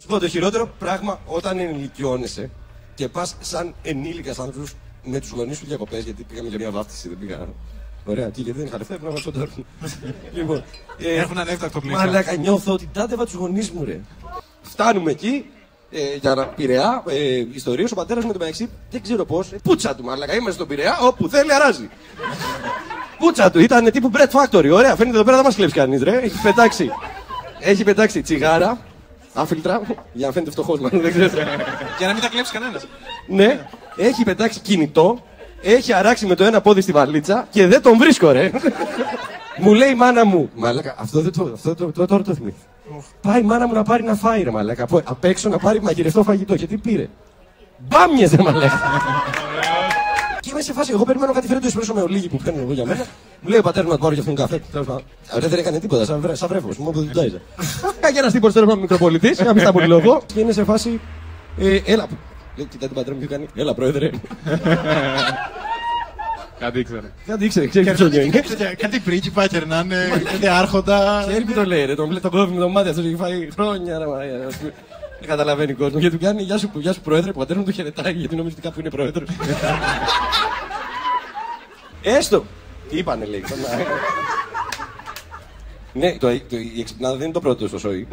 Σου πω το χειρότερο πράγμα όταν ενηλικιώνεσαι και πας σαν ενήλικας άνθρωπος με τους γονείς σου διακοπές, γιατί πήγαμε για μια βάφτιση, δεν πήγα. Ωραία, τι γιατί δεν είχα λεφτά, πρέπει να σκοτώνουν. Λοιπόν, έχουν ανέβει το πλήμα. Μαλάκα, νιώθω ότι τάντευα τους γονείς μου, ρε. Φτάνουμε εκεί, για να Πειραιά, ιστορίες, ο πατέρας μου μεταξύ, δεν ξέρω πώς, πούτσα του μαλάκα, είμαστε στον Πειραιά, όπου θέλει αράζει. Πούτσα του, ήταν τύπου Bread Factory, ωραία, φαίνεται εδώ πέρα δεν μας κλέψει κανείς, ρε. Έχει πετάξει τσιγάρα, άφιλτρα, για να φαίνεται φτωχός μάλλον, δεν ξέρω. Για να μην τα κλέψει κανένας. Ναι, έχει πετάξει κινητό, έχει αράξει με το ένα πόδι στη βαλίτσα και δεν τον βρίσκω, ρε. Μου λέει η μάνα μου, μαλάκα, αυτό τώρα το θυμήθηκα. Πάει η μάνα μου να πάρει να φάει, ρε μαλάκα. Απ' έξω να πάρει μαγειρευτό φαγητό. Και τι πήρε. Μπάμιες, ρε μαλάκα. Και είμαι σε φάση, εγώ περιμένω κάτι φέρε το εσπρέσο με ολίγη που παίρνω εγώ για μένα. Μου λέει ο πατέρας μου να πάρω για αυτόν τον καφέ. Ρε, δεν έκανε τίποτα, σαν βρέφος, μου δεν τάιζε. Και ένας τύπος τώρα μικροπολιτής, να μην στα απολυλώ εγώ. Και είναι σε φάση, έλα. Κοιτά την πατέρα μου και κάνει, έλα πρόεδρε. Κάτι ήξερε. Κάτι ήξερε, ξέρει ποιο είναι. Κάτι πρίγκιπα, κερνάνε, κάτι άρχοντα. Ξέρει που το λέει, ρε. Τον κόβει με το μάτι αυτό έχει φάει χρόνια. Δεν καταλαβαίνει ο κόσμο. Γιατί του κάνει γεια σου πρόεδρε, που πατέρα μου το χαιρετάει γιατί νομίζει ότι κάπου είναι πρόεδρο. Έστω! Τι είπανε, λέει. Ναι, η εξυπνάδα δεν είναι το πρώτο στο σόι.